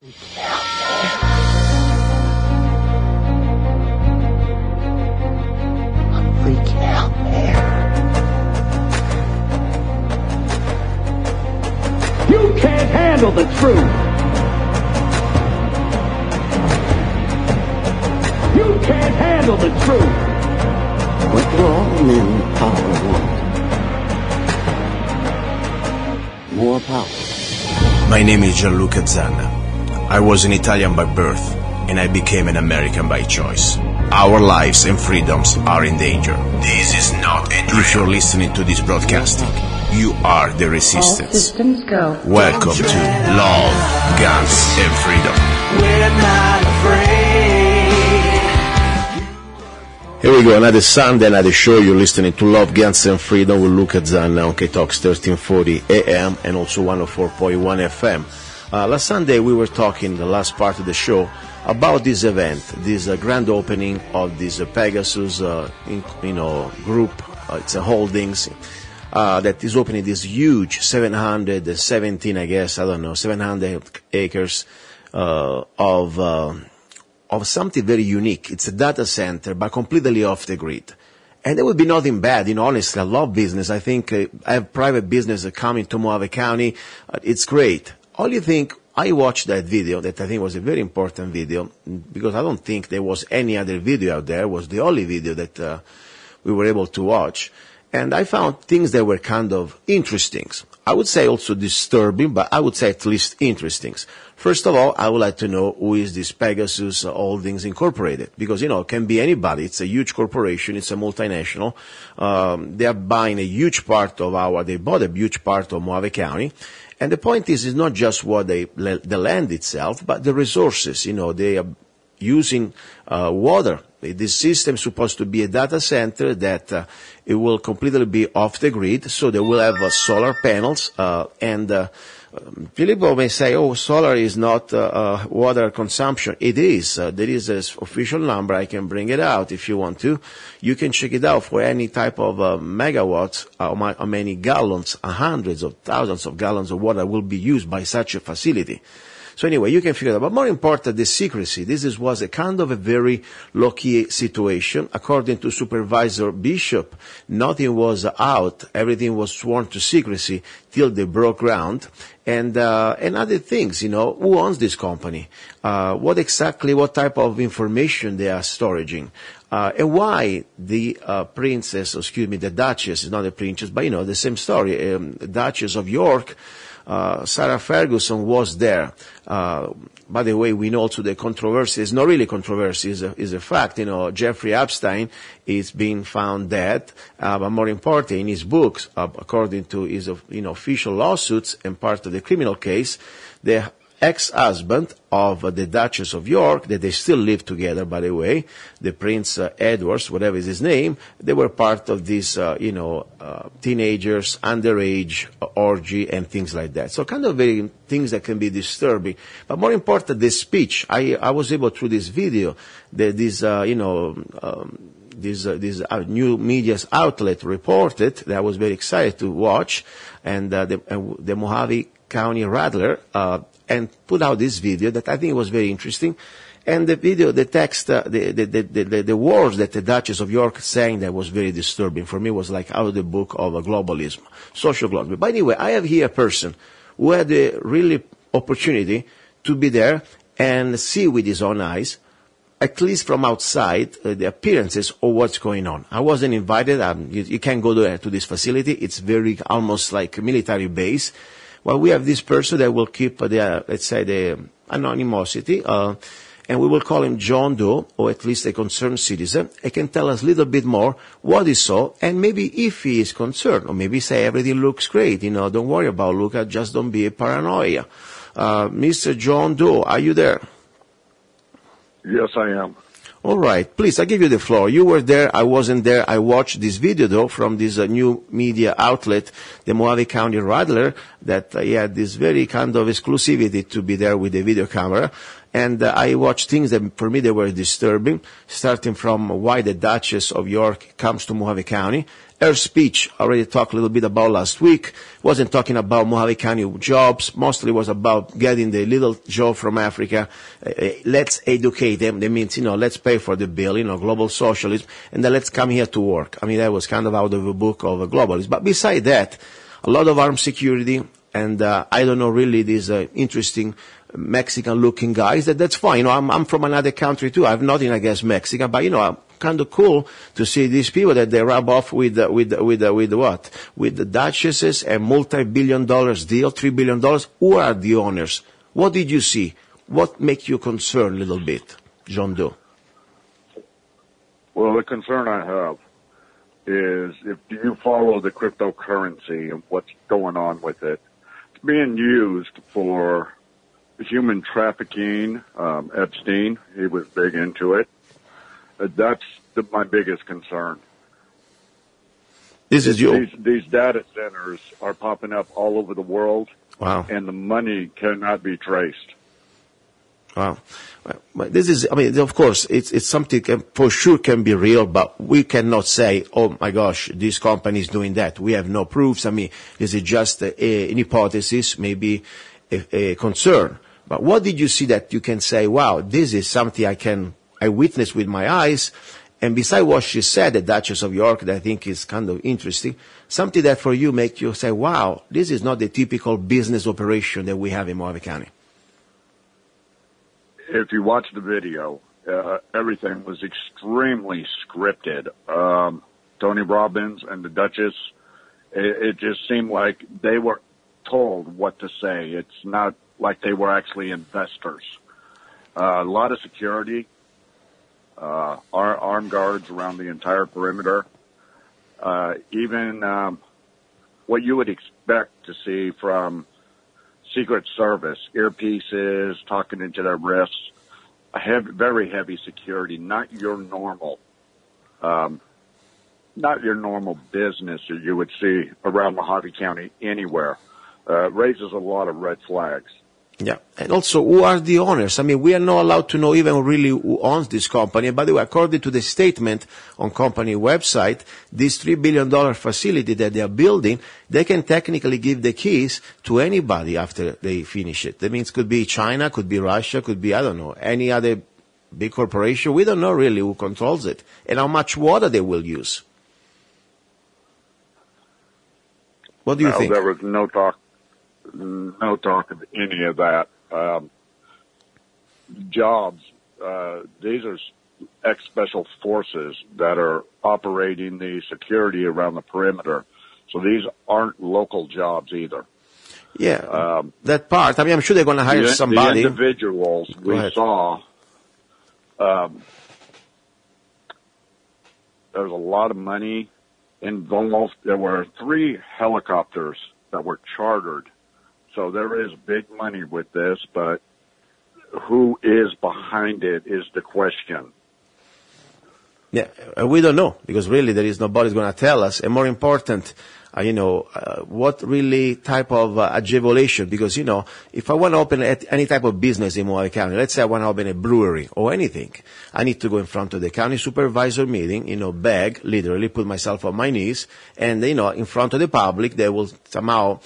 You can't handle the truth. You can't handle the truth. What do all men power want? More power. My name is luca-zanna. I was an Italian by birth, and I became an American by choice. Our lives and freedoms are in danger. This is not a drill. If you're listening to this broadcasting, you are the resistance. All systems go. Welcome to Love, Guns, and Freedom. We're not afraid. Here we go, another Sunday, another show. You're listening to Love, Guns, and Freedom with luca-zanna on K-Talks 1340 AM and also 104.1 FM. Last Sunday we were talking, the last part of the show, about this event, this grand opening of this Pegasus group. It's a holdings that is opening this huge 717, I guess, 700 acres of something very unique. It's a data center, but completely off the grid. And there would be nothing bad, honestly. I love business. I think I have private business coming to Mohave County. It's great. Only thing, I watched that video, that I think was a very important video, because I don't think there was any other video out there. It was the only video that we were able to watch. And I found things that were kind of interesting. I would say also disturbing, but I would say at least interesting. First of all, I would like to know who is this Pegasus Holdings Incorporated, because, it can be anybody. It's a huge corporation. It's a multinational. They are buying a huge part they bought a huge part of Mohave County. And the point is not just what the land itself, but the resources. They are using water. This system is supposed to be a data center that it will completely be off the grid, so they will have solar panels. Filippo may say, solar is not water consumption. It is. There is an official number. I can bring it out if you want to. You can check it out for any type of megawatts, how many gallons, hundreds of thousands of gallons of water will be used by such a facility. So anyway, you can figure it out. But more important, the secrecy. This was a kind of a very low-key situation. According to Supervisor Bishop, nothing was out. Everything was sworn to secrecy till they broke ground. And other things, who owns this company? What type of information they are storing? And why the the Duchess, is not a princess, but the same story. Duchess of York, Sarah Ferguson was there. By the way, we know also the controversy. It's not really controversy, is a fact. Jeffrey-Epstein is being found dead. But more importantly, in his books, according to his official lawsuits and part of the criminal case, the ex-husband of the Duchess of York, that they still live together, by the way, the Prince Edward, whatever is his name, they were part of this, teenagers, underage orgy and things like that. So kind of very things that can be disturbing. But more important, the speech. I was able through this video, this new media outlet reported that I was very excited to watch, and the Mohave County Rattler, and put out this video that I think was very interesting. And the video, the text, the words that the Duchess of York sang that was very disturbing. For me, was like out of the book of globalism, social globalism. But anyway, I have here a person who had the really opportunity to be there and see with his own eyes, at least from outside, the appearances of what's going on. I wasn't invited. You can't go there to this facility. It's very almost like a military base. Well, we have this person that will keep the anonymity, and we will call him John Doe, or at least a concerned citizen. He can tell us a little bit more what he saw, and maybe if he is concerned, or maybe say everything looks great. Don't worry about Luca, just don't be a paranoia. Mr. John Doe, are you there? Yes, I am. All right, please, I give you the floor. You were there, I wasn't there. I watched this video, though, from this new media outlet, the Mohave County Rattler, that he had this very kind of exclusivity to be there with the video camera. And I watched things that, for me, they were disturbing, starting from why the Duchess of York comes to Mohave County. Her speech, I already talked a little bit about last week, wasn't talking about Mohave County jobs, mostly was about getting the little job from Africa. Let's educate them. That means, let's pay for the bill, global socialism, and then let's come here to work. I mean, that was kind of out of a book of a globalist. But beside that, a lot of armed security, and I don't know really these interesting Mexican-looking guys. That's fine. I'm from another country too. I have nothing against Mexican, but I'm kind of cool to see these people that they rub off with what? With the duchesses and multi-billion-dollar deal, $3 billion. Who are the owners? What did you see? What makes you concerned a little bit, John Doe? Well, the concern I have is if you follow the cryptocurrency and what's going on with it, it's being used for human trafficking. Epstein, he was big into it. That's my biggest concern. These data centers are popping up all over the world. Wow. And the money cannot be traced. Wow. But this is, of course, it's something for sure can be real, but we cannot say, oh my gosh, this company is doing that. We have no proofs. This is just an hypothesis, maybe a concern. But what did you see that you can say, wow, this is something I witnessed with my eyes, and besides what she said, the Duchess of York, that I think is kind of interesting, something that for you make you say, wow, this is not the typical business operation that we have in Mohave County. If you watch the video, everything was extremely scripted. Tony Robbins and the Duchess, it just seemed like they were told what to say. It's not like they were actually investors. A lot of security. Armed guards around the entire perimeter. Even what you would expect to see from Secret Service, earpieces, talking into their wrists, very heavy security, not your normal business that you would see around Mohave County anywhere. Raises a lot of red flags. Yeah, and also, who are the owners? We are not allowed to know even really who owns this company. And by the way, according to the statement on company website, this $3 billion facility that they are building, they can technically give the keys to anybody after they finish it. That means could be China, could be Russia, could be, I don't know, any other big corporation. We don't know really who controls it and how much water they will use. What do you think? There was no talk of any of that. Jobs, these are ex-special forces that are operating the security around the perimeter. So these aren't local jobs either. Yeah, that part. I'm sure they're going to hire somebody. The individuals we saw, there's a lot of money involved. There were 3 helicopters that were chartered. So there is big money with this, but who is behind it is the question. Yeah, we don't know because really there is nobody's going to tell us. And more important, what really type of agitation? Because if I want to open any type of business in Mohave County, let's say I want to open a brewery or anything, I need to go in front of the county supervisor meeting, beg, literally put myself on my knees, and in front of the public, they will somehow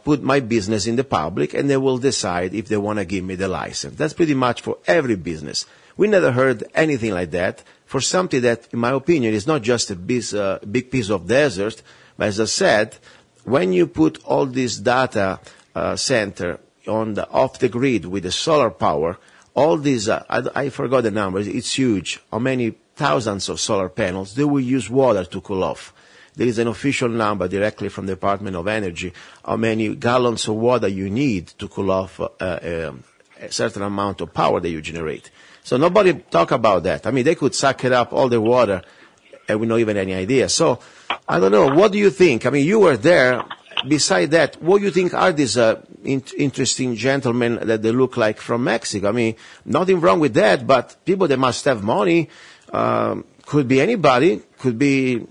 put my business in the public, and they will decide if they want to give me the license. That's pretty much for every business. We never heard anything like that for something that, in my opinion, is not just a big piece of desert. But as I said, when you put all this data center off the grid with the solar power, all these, I forgot the numbers, it's huge. How many thousands of solar panels, they will use water to cool off. There is an official number directly from the Department of Energy, how many gallons of water you need to cool off a certain amount of power that you generate. So nobody talk about that. They could suck it up, all the water, and we don't even any idea. So, I don't know. What do you think? You were there. Beside that, what do you think are these interesting gentlemen that they look like from Mexico? Nothing wrong with that, but people that must have money, could be anybody, could be,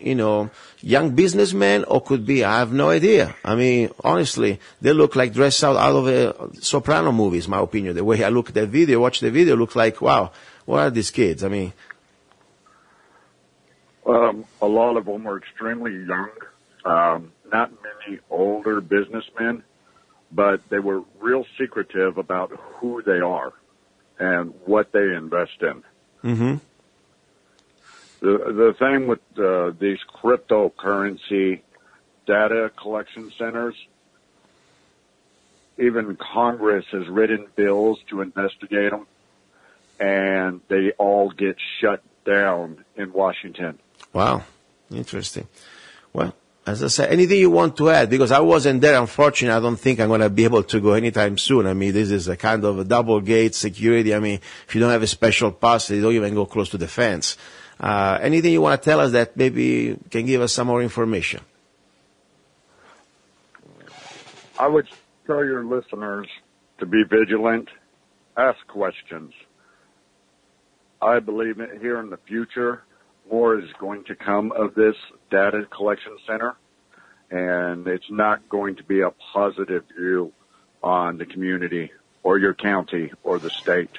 young businessmen, or could be, I have no idea. Honestly, they look like dressed out of a Soprano movies, my opinion. The way I look at the video, watch the video, looks like, wow, what are these kids? A lot of them were extremely young, not many older businessmen, but they were real secretive about who they are and what they invest in. Mm-hmm. The thing with these cryptocurrency data collection centers, even Congress has written bills to investigate them, and they all get shut down in Washington. Wow, interesting. Well, as I said, anything you want to add? Because I wasn't there, unfortunately. I don't think I'm going to be able to go anytime soon. I mean, this is a kind of a double gate security. I mean, if you don't have a special pass, you don't even go close to the fence. Anything you want to tell us that maybe can give us some more information? I would tell your listeners to be vigilant, ask questions. I believe that here in the future, more is going to come of this data collection center, and it's not going to be a positive view on the community or your county or the state.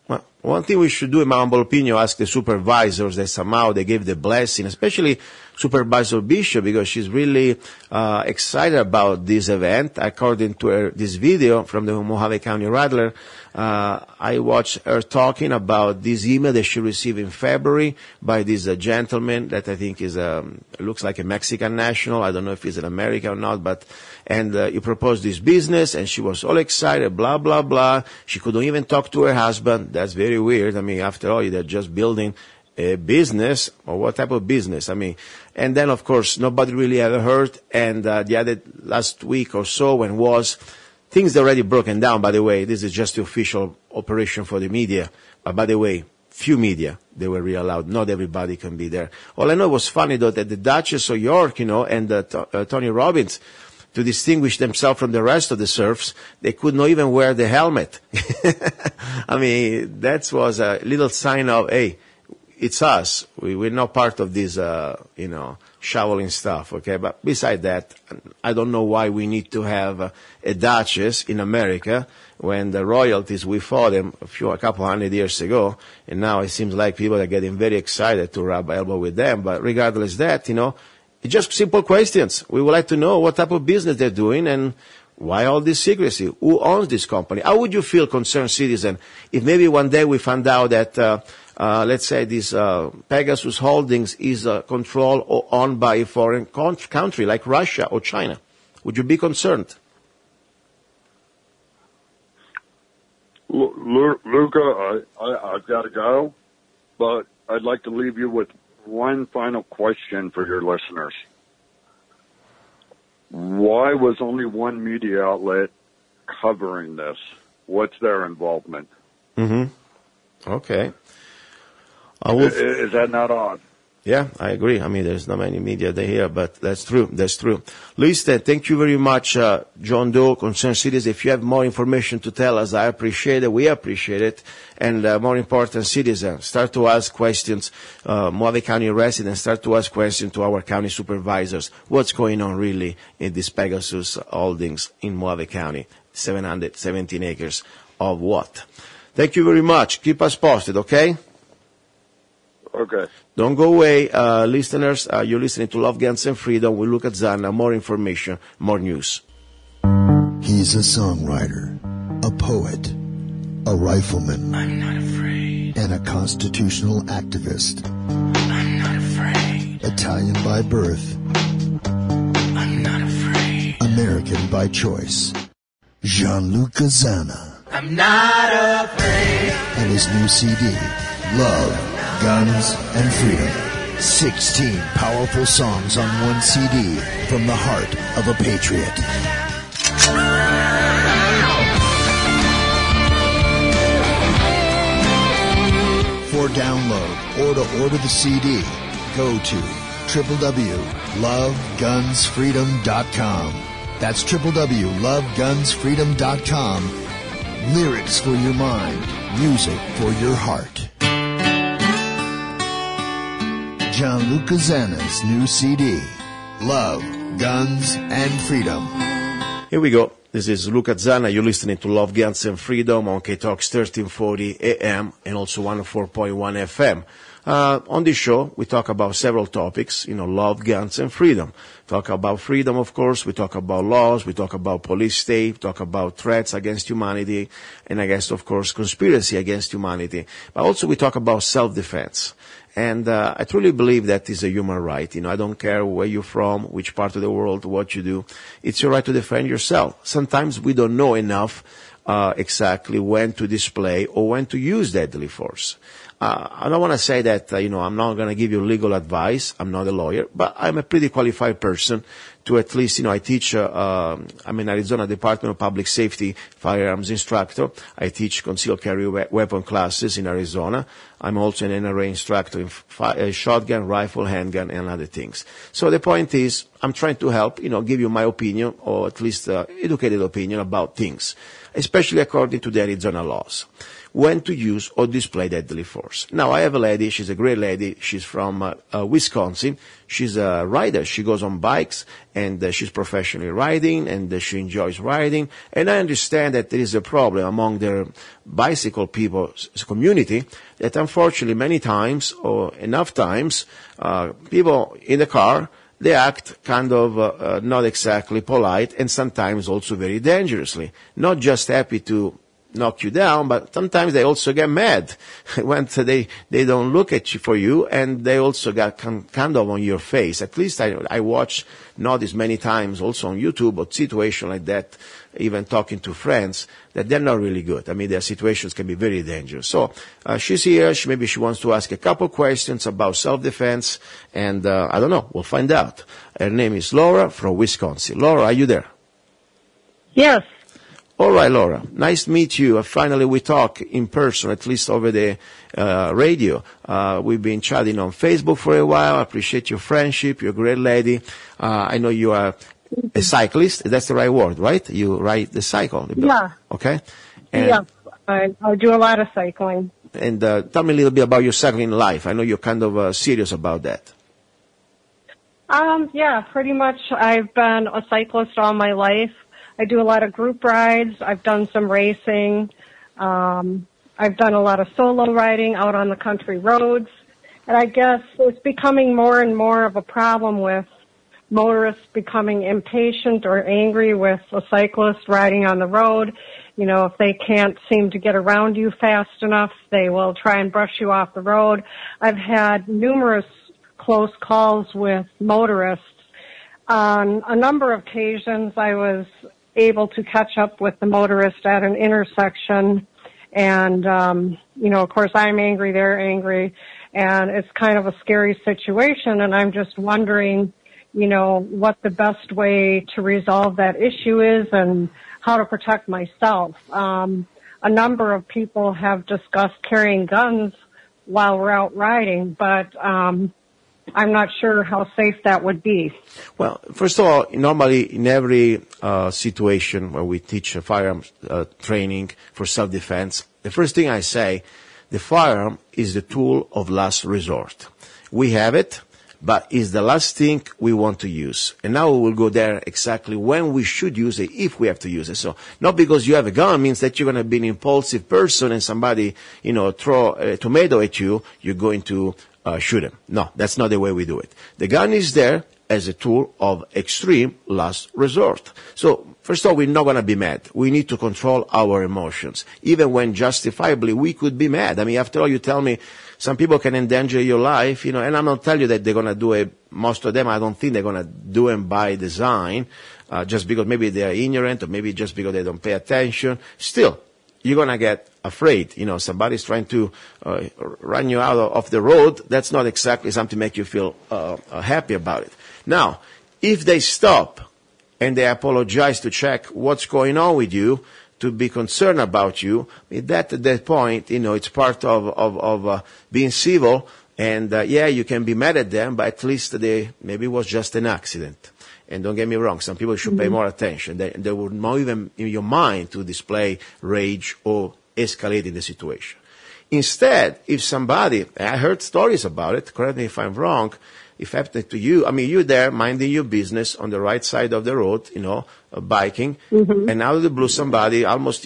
Well, one thing we should do, in my humble opinion, ask the supervisors that somehow they gave the blessing, especially Supervisor Bishop, because she's really excited about this event. According to this video from the Mohave County Rattler, I watched her talking about this email that she received in February by this gentleman that I think is looks like a Mexican national. I don't know if he's an American or not, but he proposed this business, and she was all excited, blah, blah, blah. She couldn't even talk to her husband. That's very weird. I mean, after all, they're just building a business, or what type of business? I mean, and then, of course, nobody really ever heard, and the other last week or so when things are already broken down, by the way. This is just the official operation for the media. But by the way, few media, they were really allowed. Not everybody can be there. All I know was funny, though, that the Duchess of York, and Tony Robbins, to distinguish themselves from the rest of the serfs, they could not even wear the helmet. I mean, that was a little sign of, hey, it's us. We're not part of this, shoveling stuff, okay? But beside that, I don't know why we need to have a duchess in America when the royalties, we fought them a couple hundred years ago, and now it seems like people are getting very excited to rub elbow with them. But regardless of that, it's just simple questions. We would like to know what type of business they're doing and why all this secrecy. Who owns this company? How would you feel, concerned citizen, if maybe one day we found out that, let's say this Pegasus Holdings is controlled or owned by a foreign country like Russia or China? Would you be concerned? Luca, I've got to go, but I'd like to leave you with one final question for your listeners. Why was only one media outlet covering this? What's their involvement? Mm-hmm. Okay. Is that not odd? Yeah, I agree. I mean, there's not many media there here, but that's true. That's true. Listen, thank you very much, John Doe, concerned citizen. If you have more information to tell us, I appreciate it. We appreciate it. And more important, citizens, start to ask questions. Mohave County residents, start to ask questions to our county supervisors. What's going on really in this Pegasus Holdings in Mohave County? 717 acres of what? Thank you very much. Keep us posted, okay? Okay. Don't go away, listeners. You're listening to Love, Guns, and Freedom with luca-zanna. More information, more news. He's a songwriter, a poet, a rifleman. I'm not afraid. And a constitutional activist. I'm not afraid. Italian by birth. I'm not afraid. American by choice. Gianluca Zanna. I'm not afraid. And his new CD, Love, Guns, and Freedom. 16 powerful songs on one CD from the heart of a patriot. For download or to order the CD, go to www.lovegunsfreedom.com. That's www.lovegunsfreedom.com. Lyrics for your mind, music for your heart. Gianluca Zanna's new CD, Love, Guns, and Freedom. Here we go. This is Luca Zanna. You're listening to Love, Guns, and Freedom on K-Talks 1340 AM and also 104.1 FM. On this show, we talk about several topics, love, guns, and freedom. Talk about freedom, of course. We talk about laws. We talk about police state. We talk about threats against humanity. And I guess, of course, conspiracy against humanity. But also we talk about self-defense. And I truly believe that is a human right. I don't care where you're from, which part of the world, what you do. It's your right to defend yourself. Sometimes we don't know enough exactly when to display or when to use deadly force. I don't want to say that, I'm not going to give you legal advice. I'm not a lawyer, but I'm a pretty qualified person to at least, I teach, I'm in Arizona Department of Public Safety firearms instructor. I teach concealed carry weapon classes in Arizona. I'm also an NRA instructor in shotgun, rifle, handgun, and other things. So the point is, I'm trying to help, give you my opinion, or at least educated opinion about things, especially according to the Arizona laws, when to use or display deadly force. Now, I have a lady, she's a great lady, she's from Wisconsin, she's a rider, she goes on bikes, and she's professionally riding, and she enjoys riding, and I understand that there is a problem among their bicycle people community, that unfortunately many times, or enough times, people in the car, they act kind of not exactly polite, and sometimes also very dangerously, not just happy to knock you down, but sometimes they also get mad when they don't look at you for you, and they also got kind of on your face. At least I watch not as many times also on YouTube, but situation like that, even talking to friends, that they're not really good. I mean, their situations can be very dangerous. So she's here. Maybe she wants to ask a couple questions about self-defense, and I don't know. We'll find out. Her name is Laura from Wisconsin. Laura, are you there? Yes. All right, Laura. Nice to meet you. Finally, we talk in person, at least over the radio. We've been chatting on Facebook for a while. I appreciate your friendship. You're a great lady. I know you are a cyclist. That's the right word, right? You ride the cycle. Yeah. Okay. And, yeah. I do a lot of cycling. And tell me a little bit about your cycling life. I know you're kind of serious about that. Yeah, pretty much. I've been a cyclist all my life. I do a lot of group rides. I've done some racing. I've done a lot of solo riding out on the country roads. And I guess it's becoming more and more of a problem with motorists becoming impatient or angry with a cyclist riding on the road. If they can't seem to get around you fast enough, they will try and brush you off the road. I've had numerous close calls with motorists. On a number of occasions, I was able to catch up with the motorist at an intersection, and of course I'm angry, they're angry, and it's kind of a scary situation, and I'm just wondering what the best way to resolve that issue is and how to protect myself. A number of people have discussed carrying guns while we're out riding, but I'm not sure how safe that would be. Well, first of all, normally in every situation where we teach firearms training for self-defense, the first thing I say, the firearm is the tool of last resort. We have it, but it's the last thing we want to use. And now we will go there exactly when we should use it, if we have to use it. So not because you have a gun means that you're going to be an impulsive person and somebody, throw a tomato at you, you're going to shoot him. No, that's not the way we do it. The gun is there as a tool of extreme last resort. So, first of all, we're not going to be mad. We need to control our emotions. Even when justifiably we could be mad. I mean, after all, you tell me some people can endanger your life, and I'm not telling you that they're going to do it. Most of them, I don't think they're going to do it by design, just because maybe they're ignorant or maybe just because they don't pay attention. Still, you're going to get afraid. Somebody's trying to run you out of the road. That's not exactly something to make you feel happy about it. Now, if they stop and they apologize to check what's going on with you, to be concerned about you, at that point, it's part of being civil. And, you can be mad at them, but at least maybe it was just an accident. And don't get me wrong, some people should pay more attention. They would not even in your mind to display rage or escalate in the situation. Instead, if somebody, I heard stories about it, correct me if I'm wrong, if happened to you, I mean, you're there minding your business on the right side of the road, biking, and out of the blue somebody almost,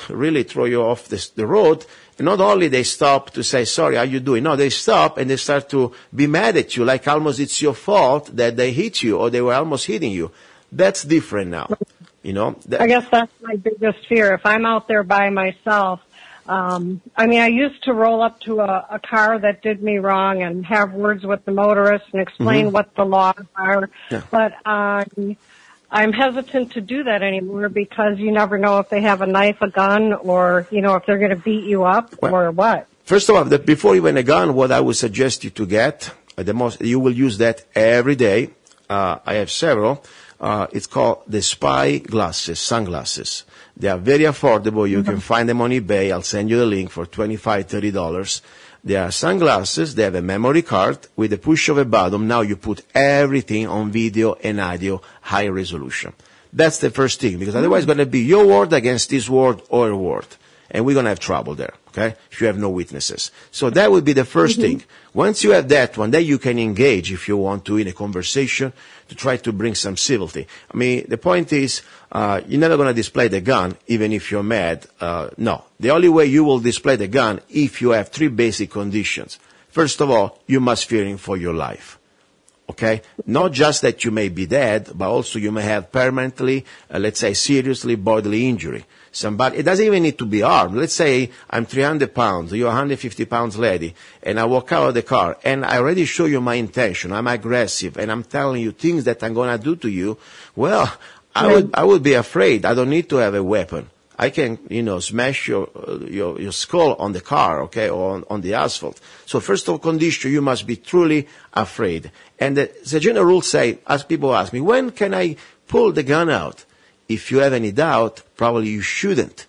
really throw you off the road. And not only they stop to say, sorry, how you doing? No, they stop and they start to be mad at you, like almost it's your fault that they hit you or they were almost hitting you. That's different now. I guess that's my biggest fear. If I'm out there by myself, I used to roll up to a car that did me wrong and have words with the motorist and explain what the laws are. Yeah. But I'm hesitant to do that anymore because you never know if they have a knife, a gun, or, if they're going to beat you up or what. First of all, before even a gun, what I would suggest you to get, you will use that every day. I have several. It's called the spy glasses, sunglasses. They are very affordable. You can find them on eBay. I'll send you the link for $25, $30. They are sunglasses. They have a memory card. With the push of a button, now you put everything on video and audio, high resolution. That's the first thing, because otherwise it's going to be your word against this word or a word. And we're going to have trouble there, okay, if you have no witnesses. So that would be the first thing. Once you have that one, then you can engage, if you want to, in a conversation to try to bring some civility. I mean, the point is, you're never going to display the gun, even if you're mad. No. The only way you will display the gun if you have three basic conditions. First of all, you must fear him for your life. Okay? Not just that you may be dead, but also you may have permanently, let's say, seriously bodily injury. It doesn't even need to be armed. Let's say I'm 300 pounds, you're 150 pounds lady, and I walk out of the car, and I already show you my intention. I'm aggressive, and I'm telling you things that I'm going to do to you. Well, I would be afraid. I don't need to have a weapon. I can, smash your skull on the car, okay, or on the asphalt. So first of all, condition, you must be truly afraid. And the general rule say, as people ask me, when can I pull the gun out? If you have any doubt, probably you shouldn't.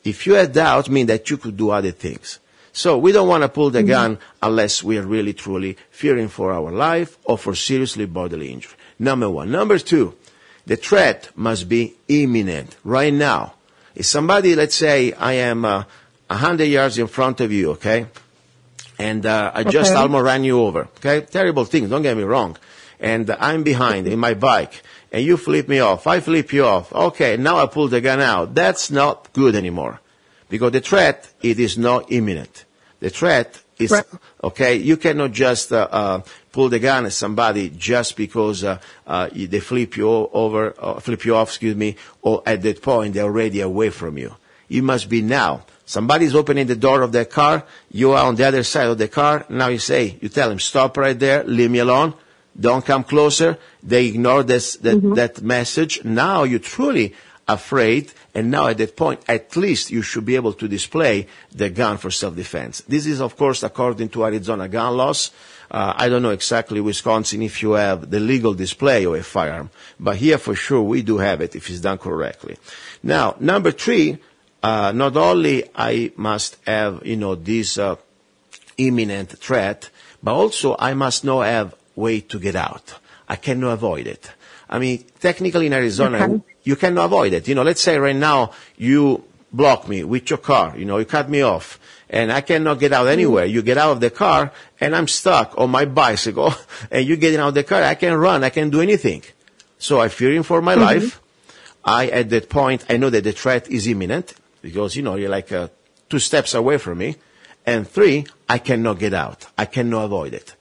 If you have doubt, mean that you could do other things. So we don't want to pull the gun unless we are really, truly fearing for our life or for seriously bodily injury. Number one. Number two, the threat must be imminent, right now. If somebody, let's say, I am 100 yards in front of you, okay, and I just almost ran you over, okay, terrible thing, don't get me wrong, and I'm behind in my bike, and you flip me off, I flip you off, okay, now I pull the gun out. That's not good anymore, because the threat, it is not imminent. The threat is, okay, you cannot just pull the gun at somebody just because they flip you off, or at that point they're already away from you. It must be now. Somebody's opening the door of their car, you are on the other side of the car, now you tell him, stop right there, leave me alone, don't come closer. They ignore that message. Now you're truly afraid, and now at that point, at least you should be able to display the gun for self-defense. This is, of course, according to Arizona gun laws. I don't know exactly Wisconsin if you have the legal display of a firearm, but here for sure we do have it if it's done correctly. Now, number three, not only I must have, this imminent threat, but also I must not have way to get out. I cannot avoid it. I mean, technically in Arizona, you cannot avoid it. Let's say right now you block me with your car, you cut me off, and I cannot get out anywhere. You get out of the car, and I'm stuck on my bicycle, and you get out of the car, I can run, I can do anything. So I'm fearing for my life. At that point, I know that the threat is imminent, because, you're like 2 steps away from me. And 3, I cannot get out. I cannot avoid it.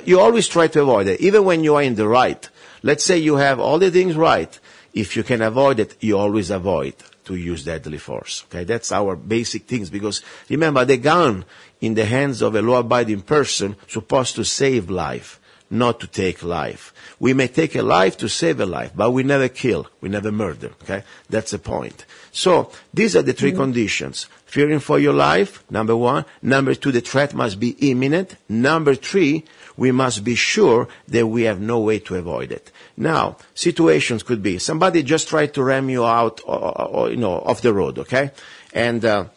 You always try to avoid it, even when you are in the right. Let's say you have all the things right. If you can avoid it, you always avoid to use deadly force. Okay, that's our basic things, because remember, the gun in the hands of a law-abiding person supposed to save life, not to take life. We may take a life to save a life, but we never kill, we never murder. Okay, that's the point. So these are the 3 conditions. Fearing for your life, number 1. Number 2, the threat must be imminent. Number 3, we must be sure that we have no way to avoid it. Now, situations could be somebody just tried to ram you out, or off the road, okay? And at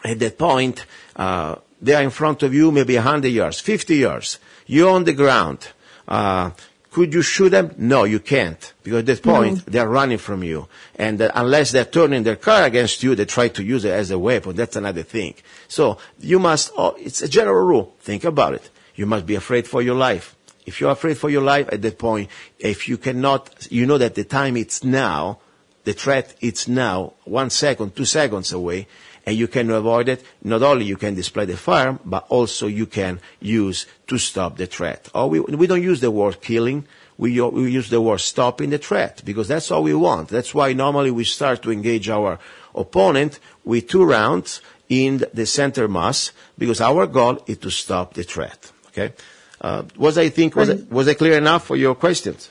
that point, they are in front of you, maybe 100 yards, 50 yards. You're on the ground. Could you shoot them? No, you can't, because at that point, they're running from you. And unless they're turning their car against you, they try to use it as a weapon. That's another thing. So you must, it's a general rule. Think about it. You must be afraid for your life. If you're afraid for your life at that point, if you cannot, you know that the time it's now, the threat it's now, 1 second, 2 seconds away, and you can avoid it, not only you can display the firearm, but also you can use to stop the threat. Or we don't use the word killing, we use the word stopping the threat, because that's all we want. That's why normally we start to engage our opponent with 2 rounds in the center mass, because our goal is to stop the threat. Okay? Was I clear enough for your questions?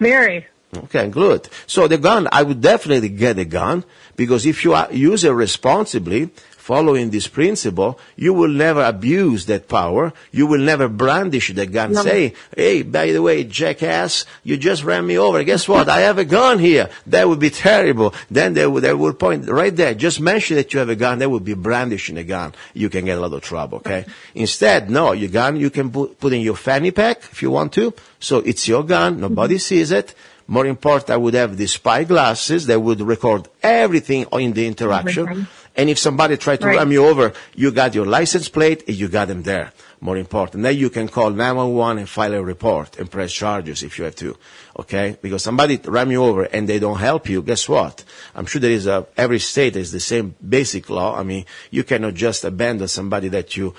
Very. Okay, good. So the gun, I would definitely get a gun, because if you use it responsibly, following this principle, you will never abuse that power. You will never brandish the gun. No. Say, hey, by the way, jackass, you just ran me over. Guess what? I have a gun here. That would be terrible. Then they would point right there. Just mention that you have a gun. They would be brandishing a gun. You can get a lot of trouble, okay? Instead, no, your gun you can put in your fanny pack if you want to. So it's your gun. Nobody sees it. More important, I would have the spy glasses that would record everything in the interaction. Everything. And if somebody tried to run you over, you got your license plate and you got them there. More important. Then you can call 911 and file a report and press charges if you have to. Okay? Because somebody ran you over and they don't help you, guess what? I'm sure there is every state has the same basic law. I mean, you cannot just abandon somebody that you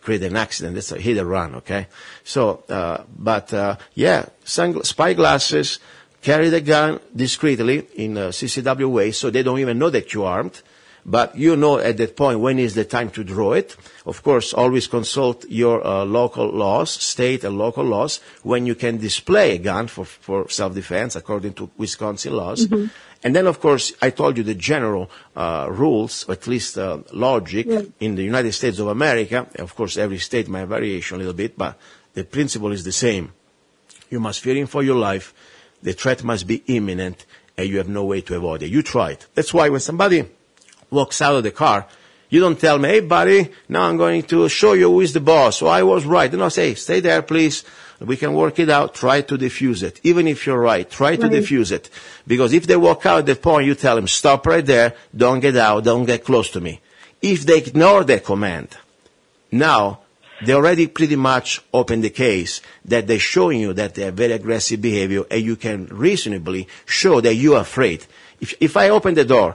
create an accident. That's a hit and run, okay? So, spy glasses, carry the gun discreetly in a CCW way so they don't even know that you're armed. But you know at that point when is the time to draw it. Of course, always consult your local laws, state and local laws, when you can display a gun for self-defense according to Wisconsin laws. Mm-hmm. And then, of course, I told you the general rules, or at least logic, in the United States of America. Of course, every state might vary a little bit, but the principle is the same. You must fear for your life. The threat must be imminent, and you have no way to avoid it. You try it. That's why when somebody walks out of the car, you don't tell me, hey, buddy, now I'm going to show you who is the boss. So I was right. No, say, stay there, please. We can work it out. Try to defuse it. Even if you're right, try to defuse it. Because if they walk out at that point, you tell them, stop right there. Don't get out. Don't get close to me. If they ignore that command, now they already pretty much open the case that they're showing you that they have very aggressive behavior, and you can reasonably show that you're afraid. If I open the door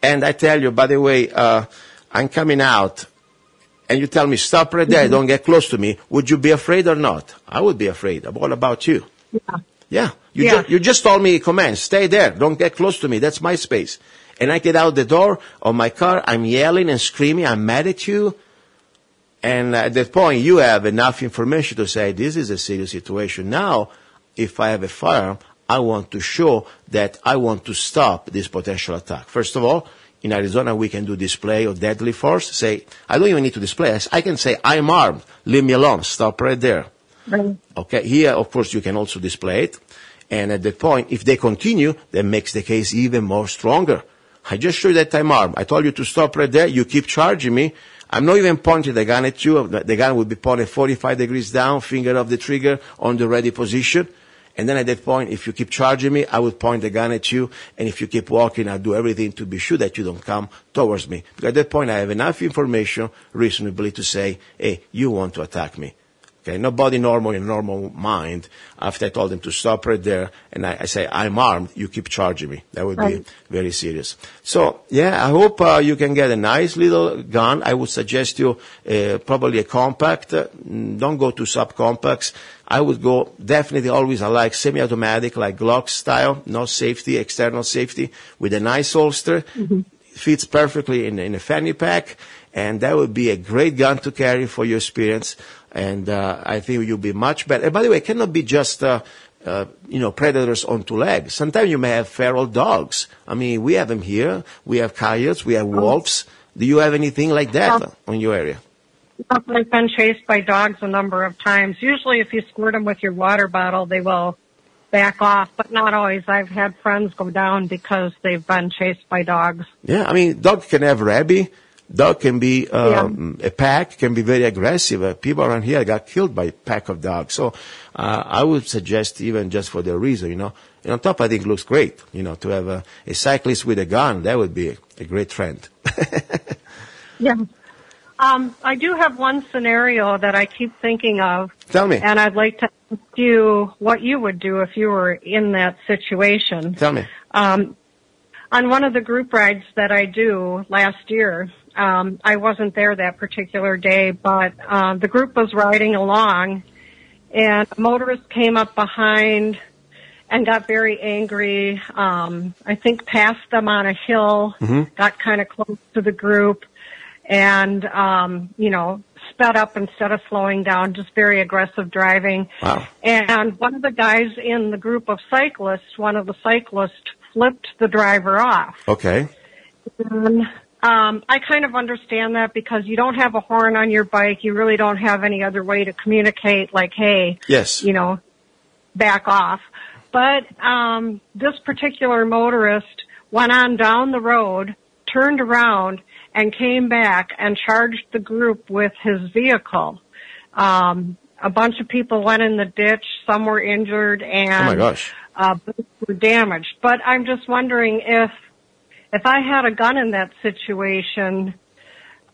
and I tell you, by the way, I'm coming out, and you tell me, stop right there, don't get close to me, would you be afraid or not? I would be afraid. What about you? Yeah. You just told me a command, stay there, don't get close to me, that's my space. And I get out the door of my car, I'm yelling and screaming, I'm mad at you. And at that point, you have enough information to say, this is a serious situation. Now, if I have a firearm, I want to show that I want to stop this potential attack. First of all, in Arizona, we can do display of deadly force. Say, I don't even need to display. I can say, I'm armed. Leave me alone. Stop right there. Right. Okay. Here, of course, you can also display it. And at that point, if they continue, that makes the case even more stronger. I just showed you that I'm armed. I told you to stop right there. You keep charging me. I'm not even pointing the gun at you. The gun will be pointed 45 degrees down, finger off the trigger, on the ready position. And then at that point, if you keep charging me, I would point the gun at you. And if you keep walking, I'll do everything to be sure that you don't come towards me. Because at that point, I have enough information reasonably to say, hey, you want to attack me. Okay, nobody normal in normal mind, after I told them to stop right there, and I say, I'm armed, you keep charging me. That would be very serious. So, yeah, I hope you can get a nice little gun. I would suggest you probably a compact. Don't go to subcompacts. I would go definitely always, I like semi-automatic, like Glock style, no safety, external safety, with a nice holster. Mm-hmm. Fits perfectly in a fanny pack, and that would be a great gun to carry for your experience. And I think you'll be much better. And by the way, it cannot be just predators on two legs. Sometimes you may have feral dogs. I mean, we have them here. We have coyotes. We have wolves. Do you have anything like that on your area? I've been chased by dogs a number of times. Usually, if you squirt them with your water bottle, they will back off, but not always. I've had friends go down because they've been chased by dogs. Yeah, I mean, dog can have rabies. Dog can be a pack, can be very aggressive. People around here got killed by a pack of dogs. So I would suggest, even just for the reason, And on top, I think it looks great, to have a cyclist with a gun. That would be a great trend. Yeah. I do have one scenario that I keep thinking of. Tell me. And I'd like to ask you what you would do if you were in that situation. Tell me. On one of the group rides that I do last year, I wasn't there that particular day, but the group was riding along, and a motorist came up behind and got very angry. I think passed them on a hill, got kind of close to the group, and, sped up instead of slowing down, just very aggressive driving. Wow. And one of the guys in the group of cyclists, one of the cyclists flipped the driver off. Okay. And, I kind of understand that because you don't have a horn on your bike. You really don't have any other way to communicate like, hey, Yes. Back off. But this particular motorist went on down the road, turned around, and came back and charged the group with his vehicle. A bunch of people went in the ditch. Some were injured, and Oh my gosh. both were damaged. But I'm just wondering if I had a gun in that situation,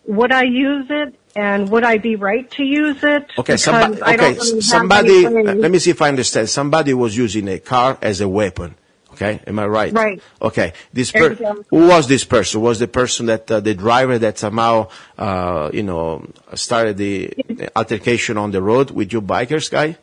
would I use it, and would I be right to use it? Okay, Because somebody, I don't really have any ways. let me see if I understand. Somebody was using a car as a weapon. Okay, am I right? Right. Okay, Exactly. who was this person? Was the person that, the driver that somehow, started the altercation on the road with you bikers guy?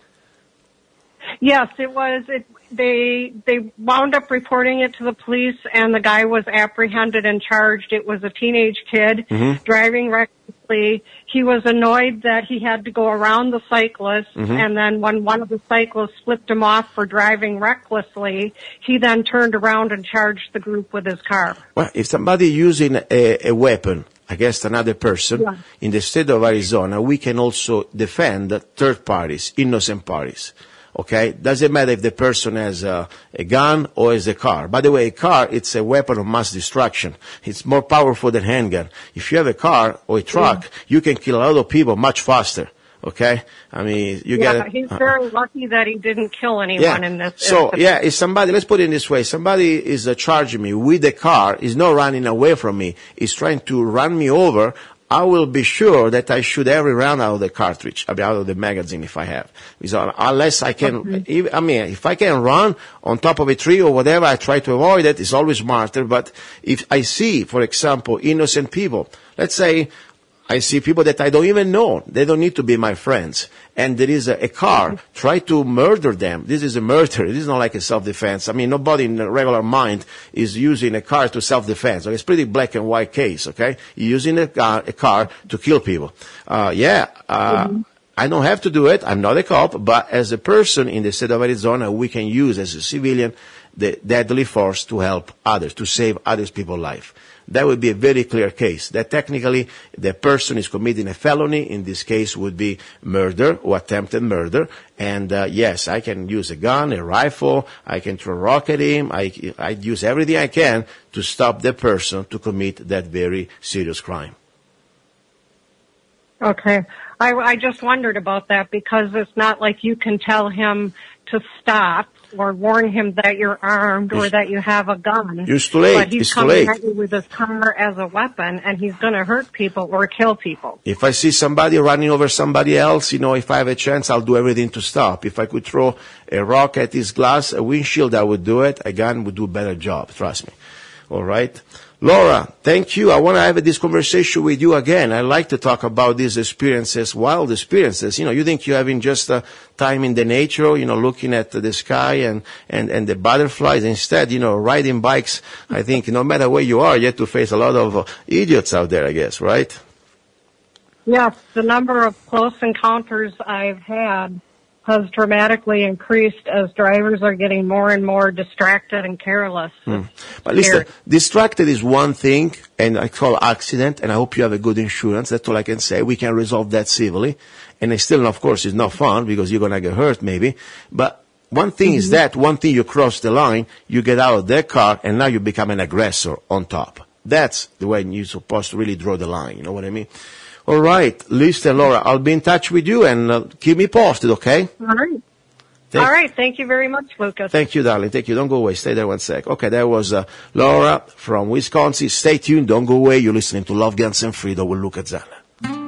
Yes, it was. They wound up reporting it to the police, and the guy was apprehended and charged. It was a teenage kid driving recklessly. He was annoyed that he had to go around the cyclist, and then when one of the cyclists flipped him off for driving recklessly, he then turned around and charged the group with his car. Well, if somebody using a weapon against another person in the state of Arizona, we can also defend third parties, innocent parties. Okay? Doesn't matter if the person has a gun or has a car. By the way, a car, it's a weapon of mass destruction. It's more powerful than handgun. If you have a car or a truck, you can kill a lot of people much faster. Okay? I mean, he's very lucky that he didn't kill anyone in this. So, if somebody, let's put it in this way, somebody is charging me with a car, is not running away from me, is trying to run me over, I will be sure that I shoot every round out of the cartridge, out of the magazine if I have. So unless I can, if I can run on top of a tree or whatever, I try to avoid it. It's always smarter. But if I see, for example, innocent people, let's say I see people that I don't even know. They don't need to be my friends. And there is a car, try to murder them. This is a murder. This is not like a self-defense. I mean, nobody in a regular mind is using a car to self-defense. Okay? It's pretty black and white case, okay? You're using a car to kill people. I don't have to do it. I'm not a cop. But as a person in the state of Arizona, we can use as a civilian the deadly force to help others, to save other people's life. That would be a very clear case, that technically the person is committing a felony. In this case would be murder or attempted murder. And yes, I can use a gun, a rifle, I can throw a rock at him, I use everything I can to stop the person to commit that very serious crime. Okay. I just wondered about that because it's not like you can tell him to stop or warn him that you're armed or that you have a gun. It's too late. But he's It's too coming late. at you with his car as a weapon, and he's going to hurt people or kill people. If I see somebody running over somebody else, if I have a chance, I'll do everything to stop. If I could throw a rock at his glass, a windshield, I would do it. A gun would do a better job, trust me. All right? Laura, thank you. I want to have this conversation with you again. I like to talk about these experiences, wild experiences. You think you're having just time in the nature, looking at the sky and the butterflies. Instead, riding bikes, I think no matter where you are, you have to face a lot of idiots out there, I guess, right? Yes, the number of close encounters I've had has dramatically increased as drivers are getting more and more distracted and careless. But listen, distracted is one thing, and I call accident, and I hope you have a good insurance. That's all I can say. We can resolve that civilly. And it's still, of course, it's not fun because you're going to get hurt maybe. But one thing is that, one thing you cross the line, you get out of that car, and now you become an aggressor on top. That's the way you're supposed to really draw the line. You know what I mean? All right, listen, Laura, I'll be in touch with you and keep me posted, okay? All right. All right. Thank you very much, Lucas. Thank you, darling. Thank you. Don't go away. Stay there one sec. Okay, that was Laura from Wisconsin. Stay tuned. Don't go away. You're listening to Love, Guns, and Freedom with luca-zanna.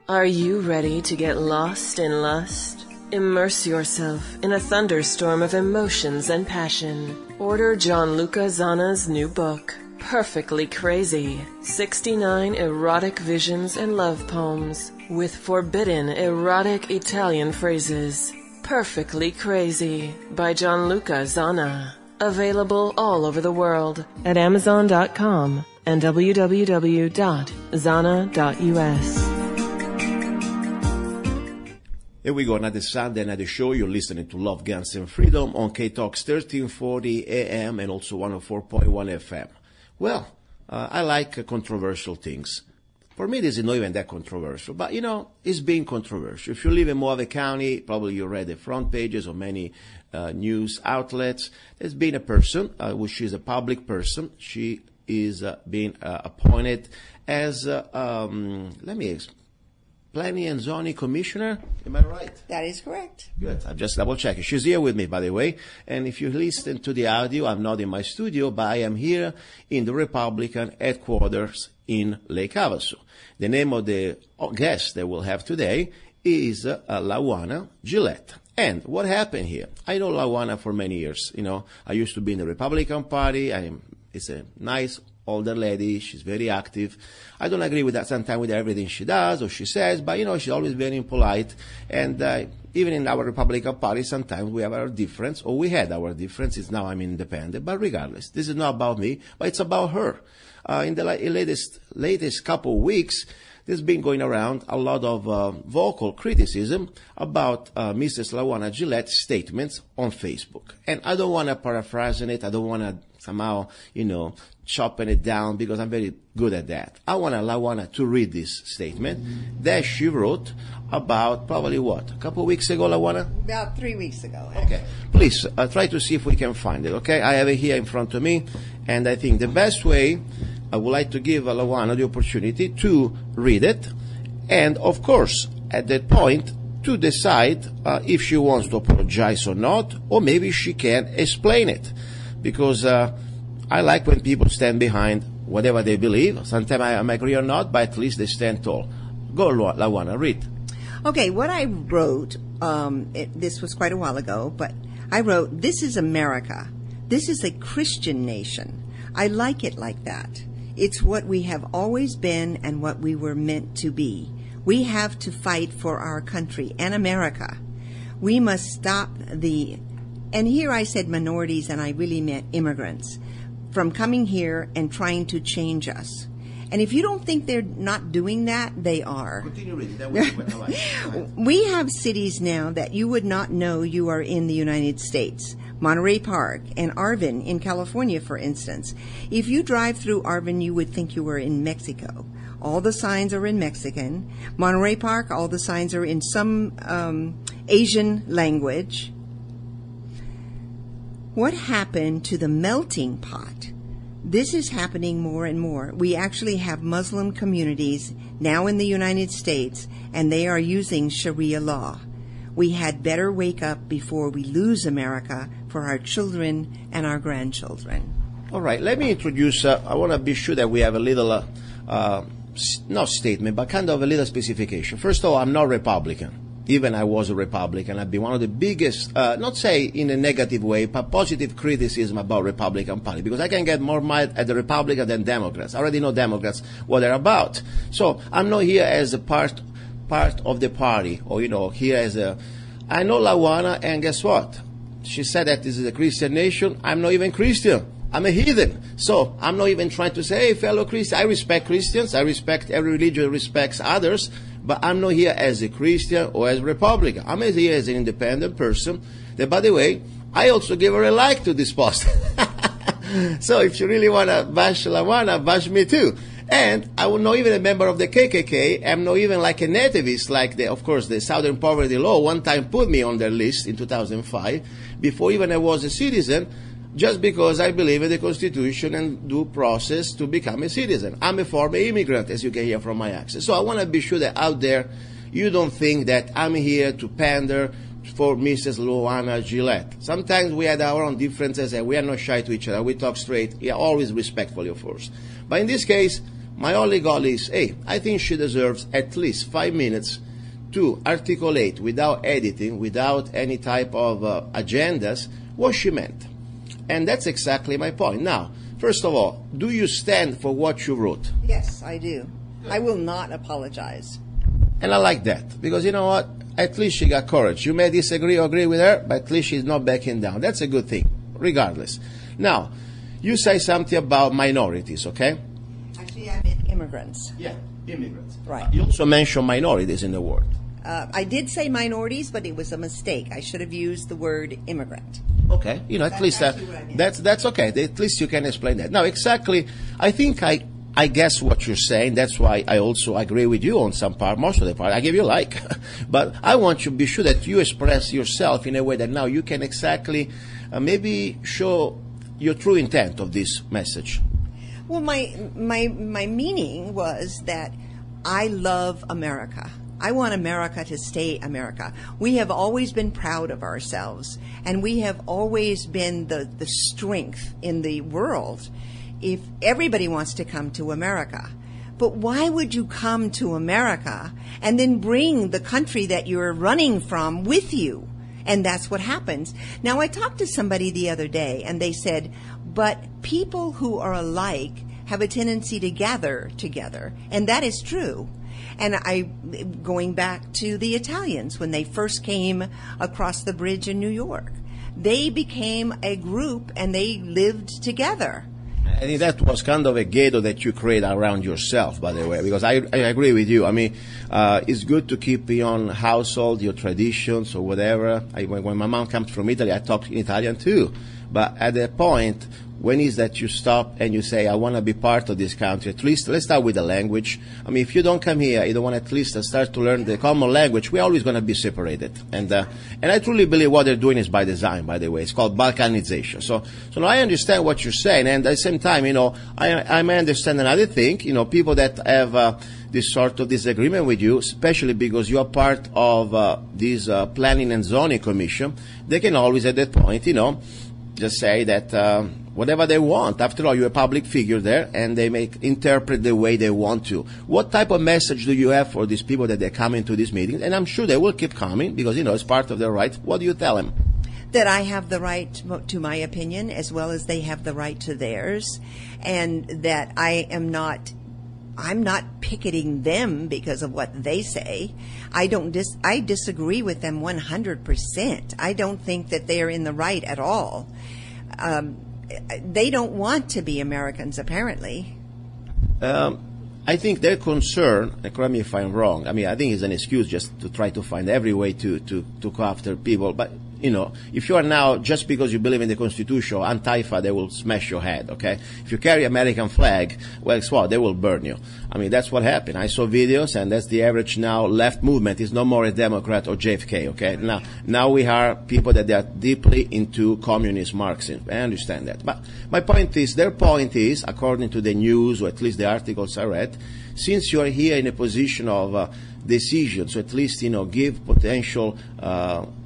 Are you ready to get lost in lust? Immerse yourself in a thunderstorm of emotions and passion. Order John luca-zanna's new book, Perfectly Crazy, 69 erotic visions and love poems with forbidden erotic Italian phrases. Perfectly Crazy by John luca-zanna. Available all over the world at Amazon.com and www.zanna.us. Here we go, another Sunday, another show. You're listening to Love, Guns, and Freedom on K-Talks 1340 AM and also 104.1 FM. Well, I like controversial things. For me, this is not even that controversial, but, it's being controversial. If you live in Mohave County, probably you read the front pages of many news outlets. There's been a person, which is a public person. She is being appointed as, Planning and Zoning Commissioner. Am I right? That is correct. Good. I'm just double checking. She's here with me, by the way. And if you listen to the audio, I'm not in my studio, but I am here in the Republican headquarters in Lake Havasu. The name of the guest that we'll have today is LaJuana Gilette. And what happened here? I know LaJuana for many years. I used to be in the Republican Party. It's a nice older lady. She's very active. I don't agree with that sometimes with everything she does or she says, but she's always very polite. And even in our Republican Party, sometimes we have our difference, or we had our differences. Now I'm independent. But regardless, this is not about me, but it's about her. In the latest couple of weeks, there's been going around a lot of vocal criticism about Mrs. LaJuana Gilette's statements on Facebook. And I don't want to paraphrase it. I don't want to somehow, chopping it down because I'm very good at that. I want LaJuana to read this statement that she wrote about probably a couple of weeks ago, LaJuana? About 3 weeks ago. Okay. Please try to see if we can find it, okay? I have it here in front of me, and I think the best way, I would like to give LaJuana the opportunity to read it, and of course, at that point, to decide if she wants to apologize or not, or maybe she can explain it. Because I like when people stand behind whatever they believe. Sometimes I agree or not, but at least they stand tall. Go, LaJuana, read. Okay, what I wrote, this was quite a while ago, but I wrote, "This is America. This is a Christian nation. I like it like that. It's what we have always been and what we were meant to be. We have to fight for our country and America. We must stop and here I said minorities, and I really meant immigrants, from coming here and trying to change us. And if you don't think they're not doing that, they are." Continue reading. That was We have cities now that you would not know you are in the United States. Monterey Park and Arvin in California, for instance. If you drive through Arvin, you would think you were in Mexico. All the signs are in Mexican. Monterey Park, all the signs are in some Asian language. What happened to the melting pot? This is happening more and more. We actually have Muslim communities now in the United States, and they are using Sharia law. We had better wake up before we lose America for our children and our grandchildren. All right, let me introduce, I want to be sure that we have a little, not statement, but kind of a little specification. First of all, I'm not Republican. Even I was a Republican. I've been one of the biggest, not say in a negative way, but positive criticism about Republican Party, because I can get more mad at the Republican than Democrats. I already know Democrats, what they're about. So I'm not here as a part of the party, or, here as I know LaJuana, and guess what? She said that this is a Christian nation. I'm not even Christian. I'm a heathen. So I'm not even trying to say, hey, fellow Christians, I respect Christians. I respect every religion respects others. But I'm not here as a Christian or as a Republican. I'm here as an independent person. That, by the way, I also gave her a like to this post. So if you really want to bash LaJuana, bash me too. And I was not even a member of the KKK. I'm not even like a nativist, like of course, the Southern Poverty Law one time put me on their list in 2005, before even I was a citizen, just because I believe in the Constitution and due process to become a citizen. I'm a former immigrant, as you can hear from my accent. So I want to be sure that out there, you don't think that I'm here to pander for Mrs. LaJuana Gilette. Sometimes we had our own differences and we are not shy to each other. We talk straight, always respectfully, of course. But in this case, My only goal is, hey, I think she deserves at least 5 minutes to articulate without editing, without any type of agendas, what she meant. And that's exactly my point. Now, first of all, do you stand for what you wrote? Yes, I do. I will not apologize. And I like that, because you know what? At least she got courage. You may disagree or agree with her, but at least she's not backing down. That's a good thing, regardless. Now, you say something about minorities, okay? Actually, I meant immigrants. Yeah, immigrants. Right. You also mentioned minorities in the word. I did say minorities, but it was a mistake. I should have used the word immigrant. Okay, you know, at least that's okay. At least you can explain that. Now, exactly, I think I guess what you're saying. That's why I also agree with you on some part, most of the part. I give you like. But I want you to be sure that you express yourself in a way that now you can exactly maybe show your true intent of this message. Well, my meaning was that I love America. I want America to stay America. We have always been proud of ourselves, and we have always been the strength in the world if everybody wants to come to America. But why would you come to America and then bring the country that you're running from with you? And that's what happens. Now, I talked to somebody the other day, and they said, but people who are alike have a tendency to gather together, and that is true. And going back to the Italians, when they first came across the bridge in New York, they became a group and they lived together. I think that was kind of a ghetto that you create around yourself, by the way, because I agree with you. I mean, it's good to keep your own household, your traditions or whatever. When my mom comes from Italy, I talk in Italian too. But at the point, when is that you stop and you say, I want to be part of this country? At least, let's start with the language. I mean, if you don't come here, you don't want to at least start to learn the common language, we're always going to be separated. And I truly believe what they're doing is by design, by the way. It's called Balkanization. So now I understand what you're saying. And at the same time, you know, I may understand another thing, you know, people that have this sort of disagreement with you, especially because you are part of this Planning and Zoning Commission, they can always at that point, you know, just say that whatever they want. After all, you're a public figure there, and they may interpret the way they want to. What type of message do you have for these people that they're coming to these meetings? And I'm sure they will keep coming because, you know, it's part of their right. What do you tell them? That I have the right to my opinion as well as they have the right to theirs, and that I'm not picketing them because of what they say. I disagree with them 100%. I don't think that they're in the right at all. They don't want to be Americans, apparently. I think their concern, and correct me if I'm wrong, I mean, I think it's an excuse just to try to find every way to go after people. But, you know, if you are now, just because you believe in the Constitution, Antifa, they will smash your head, okay? If you carry American flag, well, guess what? They will burn you. I mean, that's what happened. I saw videos, and that's the average now left movement is no more a Democrat or JFK, okay? Now we are people that they are deeply into communist Marxism. I understand that. But my point is, their point is, according to the news, or at least the articles I read, since you are here in a position of decision, so at least, you know, give potential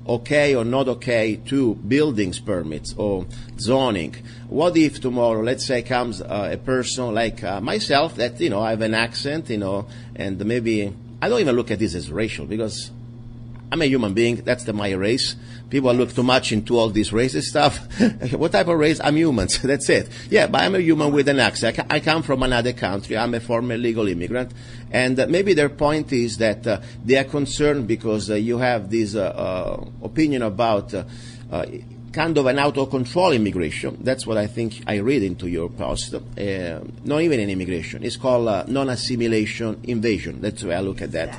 okay or not okay to buildings permits or zoning. What if tomorrow, let's say, comes a person like myself that, you know, I have an accent, you know, and maybe I don't even look at this as racial because I'm a human being. That's my race. People look too much into all this racist stuff. What type of race? I'm human. That's it. Yeah, but I'm a human with an accent. I come from another country. I'm a former legal immigrant. And maybe their point is that they are concerned because you have this opinion about kind of an out-of-control immigration. That's what I think I read into your post. Not even an immigration. It's called non-assimilation invasion. That's the way I look at that.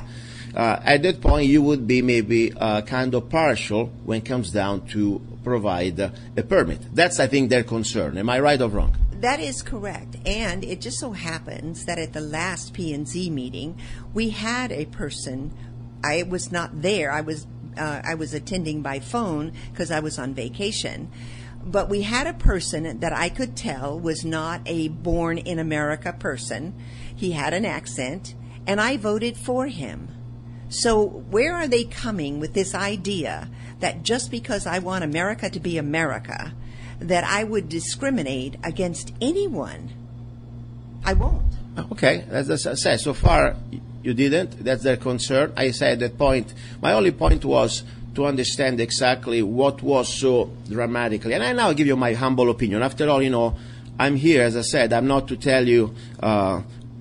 At that point, you would be maybe kind of partial when it comes down to provide a permit. That's, I think, their concern. Am I right or wrong? That is correct. And it just so happens that at the last P&Z meeting, we had a person. I was not there. I was attending by phone because I was on vacation. But we had a person that I could tell was not a born in America person. He had an accent, and I voted for him. So where are they coming with this idea that just because I want America to be America, that I would discriminate against anyone? I won't. Okay, as I said, so far you didn't. That's their concern. I said at that point, my only point was to understand exactly what was so dramatically. And I now give you my humble opinion. After all, I'm here, as I said, I'm not to tell you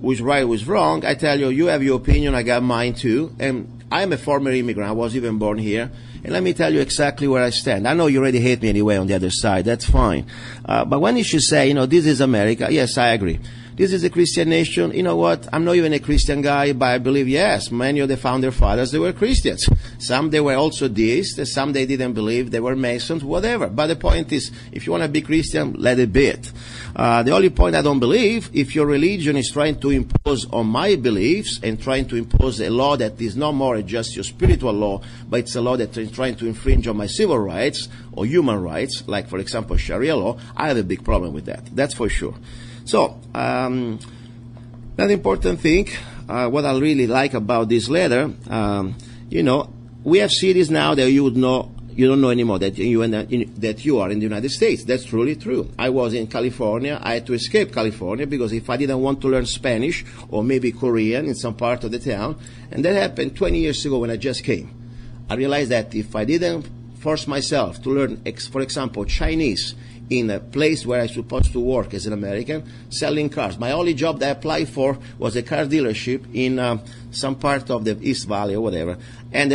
who's right, who's wrong. I tell you, you have your opinion, I got mine too. And I'm a former immigrant. I was even born here. And let me tell you exactly where I stand. I know you already hate me anyway on the other side. That's fine. But when you should say, this is America, yes, I agree. This is a Christian nation. You know what? I'm not even a Christian guy, but I believe, yes, many of the founder fathers, they were Christians. Some, they were also deists. Some, they didn't believe. They were Masons, whatever. But the point is, if you want to be Christian, let it be it. The only point I don't believe, if your religion is trying to impose on my beliefs and trying to impose a law that is no more just your spiritual law, but it's a law that is trying to infringe on my civil rights or human rights, like, for example, Sharia law, I have a big problem with that. That's for sure. So, that important thing, what I really like about this letter, we have cities now that you don't know anymore that you are in the United States. That's truly true. I was in California. I had to escape California because if I didn't want to learn Spanish or maybe Korean in some part of the town, and that happened 20 years ago when I just came, I realized that if I didn't force myself to learn, for example, Chinese, in a place where I was supposed to work as an American, selling cars. My only job that I applied for was a car dealership in some part of the East Valley or whatever. And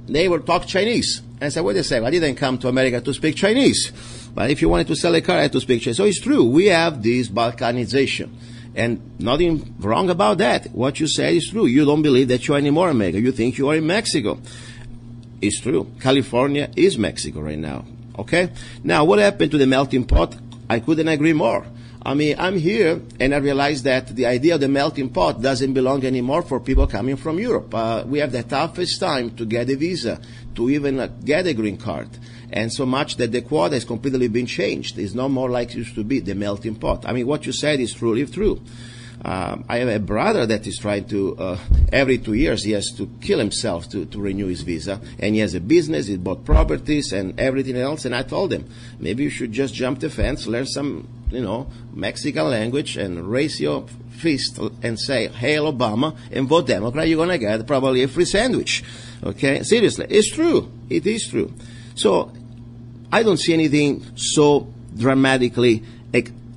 they were talk Chinese. And I said, wait a second, I didn't come to America to speak Chinese. But if you wanted to sell a car, I had to speak Chinese. So it's true, we have this Balkanization. And nothing wrong about that. What you said is true. You don't believe that you are anymore America. You think you are in Mexico. It's true. California is Mexico right now. Okay? Now, what happened to the melting pot? I couldn't agree more. I mean, I'm here, and I realize that the idea of the melting pot doesn't belong anymore for people coming from Europe. We have the toughest time to get a visa, to even get a green card. And so much that the quota has completely been changed. It's no more like it used to be, the melting pot. I mean, what you said is truly true. I have a brother that is trying to, every 2 years, he has to kill himself to renew his visa. And he has a business, he bought properties and everything else. And I told him, maybe you should just jump the fence, learn some, Mexican language and raise your fist and say, Hail Obama, and vote Democrat. You're going to get probably a free sandwich. Okay? Seriously. It's true. It is true. So, I don't see anything so dramatically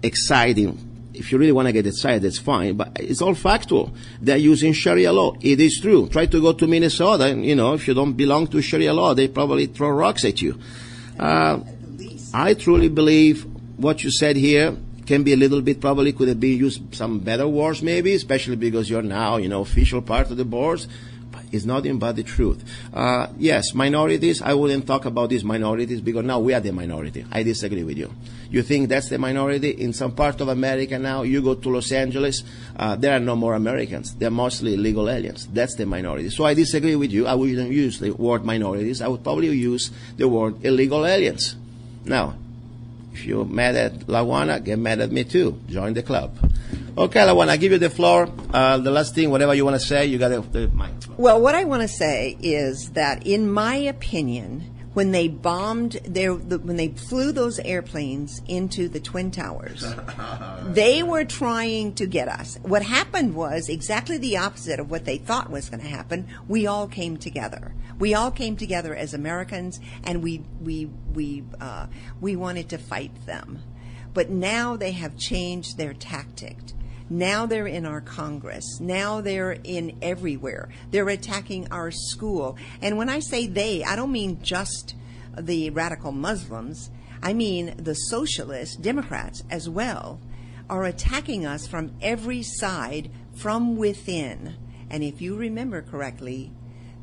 exciting. If you really want to get excited, that's fine, but it's all factual. They're using Sharia law. It is true. Try to go to Minnesota, and, if you don't belong to Sharia law, they probably throw rocks at you. I truly believe what you said here can be a little bit, probably could have been used some better words maybe, especially because you're now, official part of the boards. But it's nothing but the truth. Yes, minorities, I wouldn't talk about these minorities because now we are the minority. I disagree with you. You think that's the minority? In some part of America now, you go to Los Angeles, there are no more Americans. They're mostly illegal aliens. That's the minority. So I disagree with you. I wouldn't use the word minorities. I would probably use the word illegal aliens. Now, if you're mad at LaJuana, get mad at me too. Join the club. Okay, LaJuana, I give you the floor. The last thing, whatever you want to say, you got the mic. Well, what I want to say is that, in my opinion, when they when they flew those airplanes into the Twin Towers, they were trying to get us. What happened was exactly the opposite of what they thought was going to happen. We all came together. We all came together as Americans, and we wanted to fight them. But now they have changed their tactic. Now they're in our Congress. Now they're in everywhere. They're attacking our school. And when I say they, I don't mean just the radical Muslims. I mean the socialists, Democrats as well, are attacking us from every side from within. And if you remember correctly,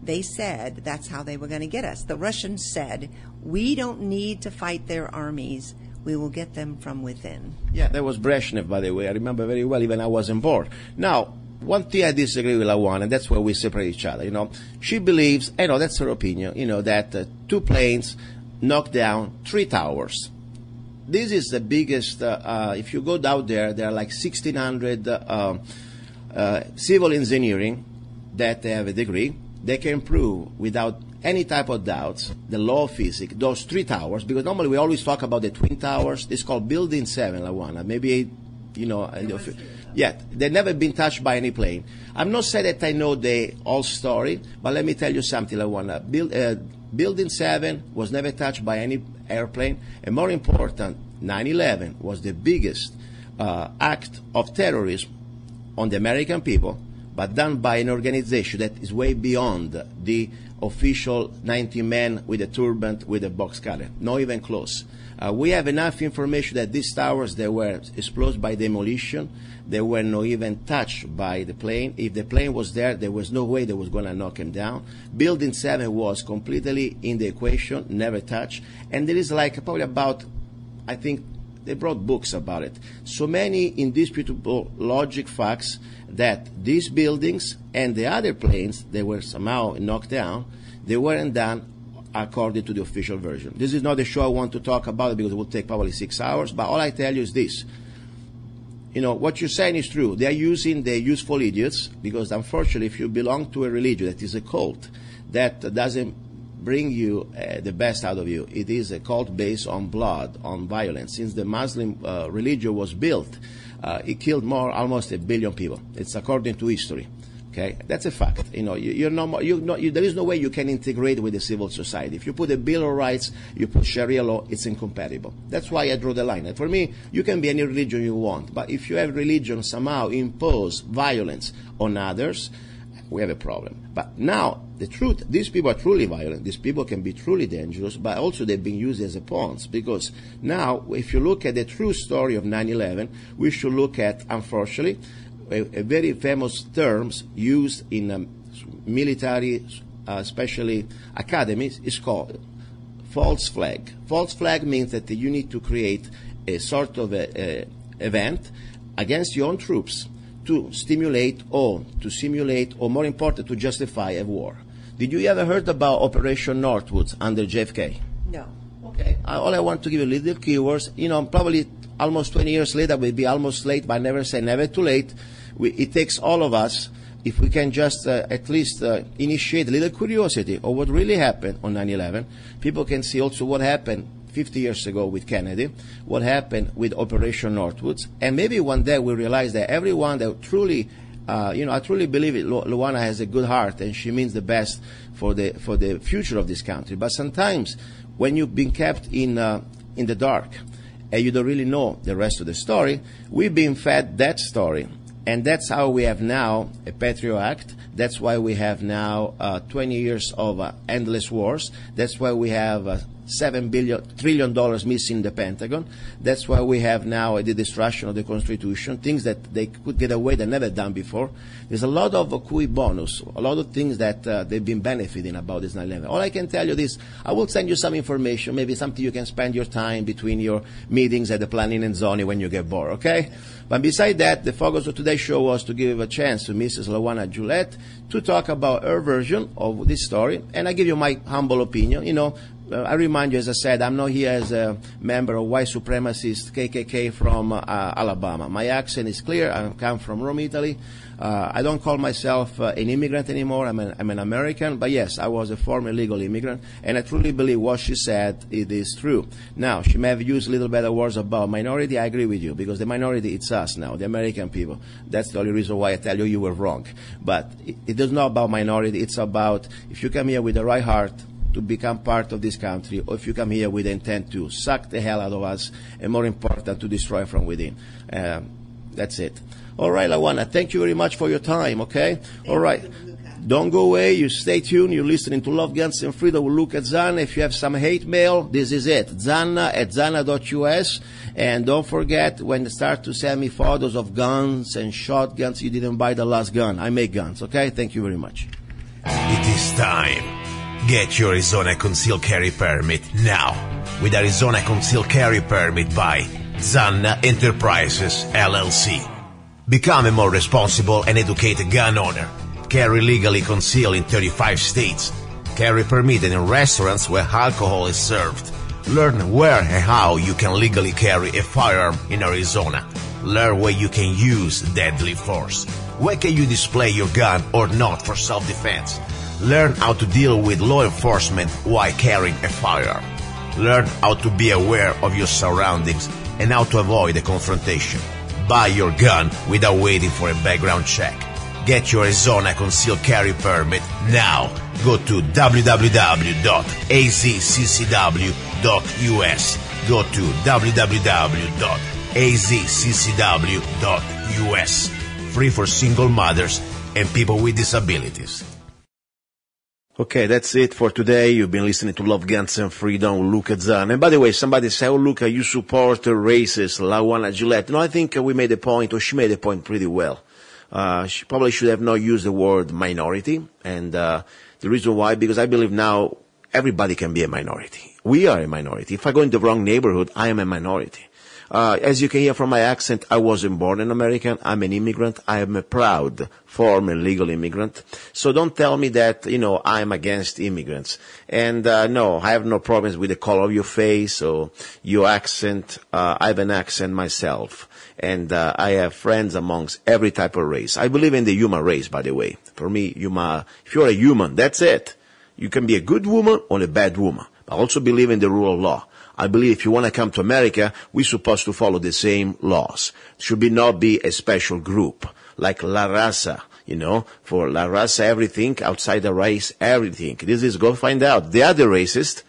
they said that's how they were going to get us. The Russians said, we don't need to fight their armies. We will get them from within. Yeah, that was Brezhnev, by the way. I remember very well, even I wasn't born. Now, one thing I disagree with LaJuana, and that's where we separate each other. She believes, that's her opinion, that 2 planes knocked down 3 towers. This is the biggest, if you go down there are like 1,600 civil engineering that have a degree. They can prove without any type of doubts the law of physics, those 3 towers, because normally we always talk about the Twin Towers. It's called Building 7, LaJuana. Maybe, Yet. They've never been touched by any plane. I'm not saying that I know the whole story, but let me tell you something, LaJuana. Building 7 was never touched by any airplane, and more important, 9/11 was the biggest act of terrorism on the American people, but done by an organization that is way beyond the official 90 men with a turban with a box cutter. Not even close. We have enough information that these towers, they were exploded by demolition. They were not even touched by the plane. If the plane was there was no way they was going to knock them down. Building 7 was completely in the equation, never touched. And there is like probably about, I think, they brought books about it. So many indisputable logic facts that these buildings and the other planes, they were somehow knocked down, they weren't done according to the official version. This is not the show I want to talk about because it will take probably 6 hours, but all I tell you is this. You know, what you're saying is true. They are using the useful idiots because unfortunately if you belong to a religion that is a cult that doesn't bring you the best out of you, it is a cult based on blood, on violence. Since the Muslim religion was built, it killed almost 1 billion people. It's according to history. Okay, that's a fact. You know, there is no way you can integrate with the civil society. If you put a Bill of Rights, you put Sharia law, it's incompatible. That's why I draw the line. And for me, you can be any religion you want, but if you have religion somehow impose violence on others, we have a problem. But now, the truth, these people are truly violent. These people can be truly dangerous, but also they've been used as a pawns. Because now, if you look at the true story of 9/11, we should look at, unfortunately, a very famous terms used in military, especially academies, is called false flag. False flag means that you need to create a sort of event against your own troops to stimulate or to simulate, or more important, to justify a war. Did you ever heard about Operation Northwoods under JFK? No. Okay. All I want to give you little keywords. You know, probably almost 20 years later, we'll be almost late, but never say never too late. It takes all of us, if we can just at least initiate a little curiosity of what really happened on 9/11. People can see also what happened 50 years ago with Kennedy, what happened with Operation Northwoods, and maybe one day we'll realize that everyone that truly, I truly believe it, LaJuana has a good heart and she means the best for the future of this country. But sometimes when you've been kept in the dark and you don't really know the rest of the story, we've been fed that story. And that's how we have now a Patriot Act. That's why we have now 20 years of endless wars. That's why we have $7 trillion missing in the Pentagon. That's why we have now the destruction of the Constitution, things that they could get away that never done before. There's a lot of cui bonus, a lot of things that they've been benefiting about this 9/11. All I can tell you is I will send you some information, maybe something you can spend your time between your meetings at the planning and zoning when you get bored, okay? But beside that, the focus of today's show was to give a chance to Mrs. LaJuana Gilette to talk about her version of this story, and I give you my humble opinion. You know, I remind you, as I said, I'm not here as a member of white supremacist KKK from Alabama. My accent is clear. I come from Rome, Italy. I don't call myself an immigrant anymore. I'm an American. But yes, I was a former illegal immigrant, and I truly believe what she said it is true. Now, she may have used a little better words about minority. I agree with you, because the minority, it's us now, the American people. That's the only reason why I tell you were wrong. But it is not about minority. It's about if you come here with the right heart to become part of this country, or if you come here with the intent to suck the hell out of us, and more important, to destroy from within. That's it. All right, LaJuana, thank you very much for your time, okay? All right. Don't go away. You stay tuned. You're listening to Love, Guns, and Freedom with luca-zanna. If you have some hate mail, this is it. zanna@zanna.us. And don't forget, when you start to send me photos of guns and shotguns, you didn't buy the last gun. I make guns, okay? Thank you very much. It is time. Get your Arizona Concealed Carry Permit now with Arizona Concealed Carry Permit by Zanna Enterprises, LLC. Become a more responsible and educated gun owner. Carry legally concealed in 35 states. Carry permitted in restaurants where alcohol is served. Learn where and how you can legally carry a firearm in Arizona. Learn where you can use deadly force. Where can you display your gun or not for self-defense? Learn how to deal with law enforcement while carrying a firearm. Learn how to be aware of your surroundings and how to avoid a confrontation. buy your gun without waiting for a background check. Get your Arizona concealed carry permit now. Go to www.azccw.us. Go to www.azccw.us. Free for single mothers and people with disabilities. Okay, that's it for today. You've been listening to Love, Guns, and Freedom with luca-zanna. And by the way, somebody said, oh, Luca, you support racist LaJuana Gilette. No, I think we made a point, or she made a point pretty well. She probably should have not used the word minority. And the reason why, because I believe now everybody can be a minority. We are a minority. If I go in the wrong neighborhood, I am a minority. As you can hear from my accent, I wasn't born an American. I'm an immigrant. I am a proud former legal immigrant. So don't tell me that, I'm against immigrants. And, no, I have no problems with the color of your face or your accent. I have an accent myself. And, I have friends amongst every type of race. I believe in the human race, by the way. For me, if you're a human, that's it. You can be a good woman or a bad woman. I also believe in the rule of law. I believe if you want to come to America, we're supposed to follow the same laws. Should not be a special group, like La Raza, for La Raza, everything, outside the race, everything. Go find out. They are the racist.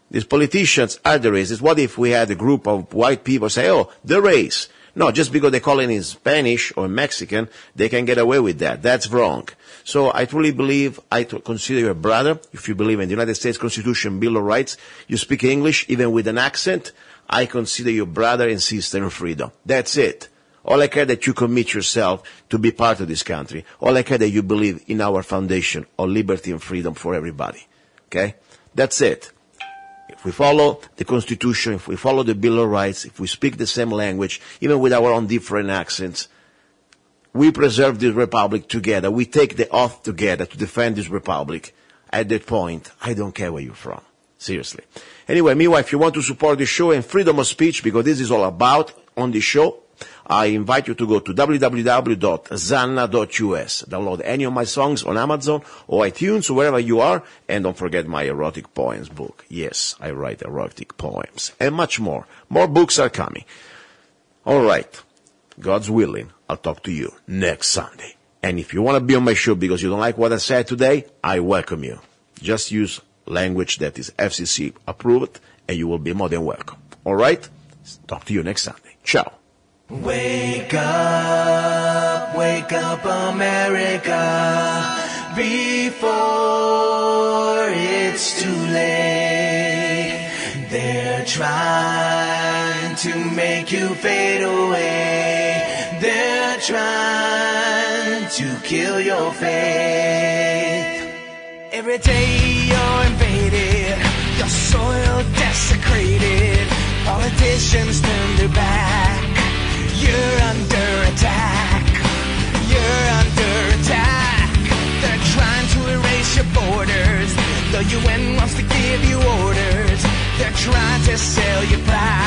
These politicians are the racist. What if we had a group of white people say, oh, the race? No, just because they call it in Spanish or Mexican, they can get away with that. That's wrong. So I truly believe, I consider you a brother. If you believe in the United States Constitution, Bill of Rights, you speak English, even with an accent, I consider you brother and sister in freedom. That's it. All I care that you commit yourself to be part of this country. All I care that you believe in our foundation of liberty and freedom for everybody. Okay? That's it. If we follow the Constitution, if we follow the Bill of Rights, if we speak the same language, even with our own different accents, we preserve this republic together. We take the oath together to defend this republic. At that point, I don't care where you're from. Seriously. Anyway, meanwhile, if you want to support the show and freedom of speech, because this is all about on the show, I invite you to go to www.zanna.us. Download any of my songs on Amazon or iTunes, or wherever you are. And don't forget my erotic poems book. Yes, I write erotic poems. And much more. More books are coming. All right. God's willing, I'll talk to you next Sunday. And if you want to be on my show because you don't like what I said today, I welcome you. Just use language that is FCC approved, and you will be more than welcome. All right? Talk to you next Sunday. Ciao. Wake up, America, before it's too late. They're trying to make you fade away. They're trying to kill your faith. Every day you're invaded, your soil desecrated. Politicians turn their back. You're under attack. You're under attack. They're trying to erase your borders. The UN wants to give you orders. They're trying to sell your pride.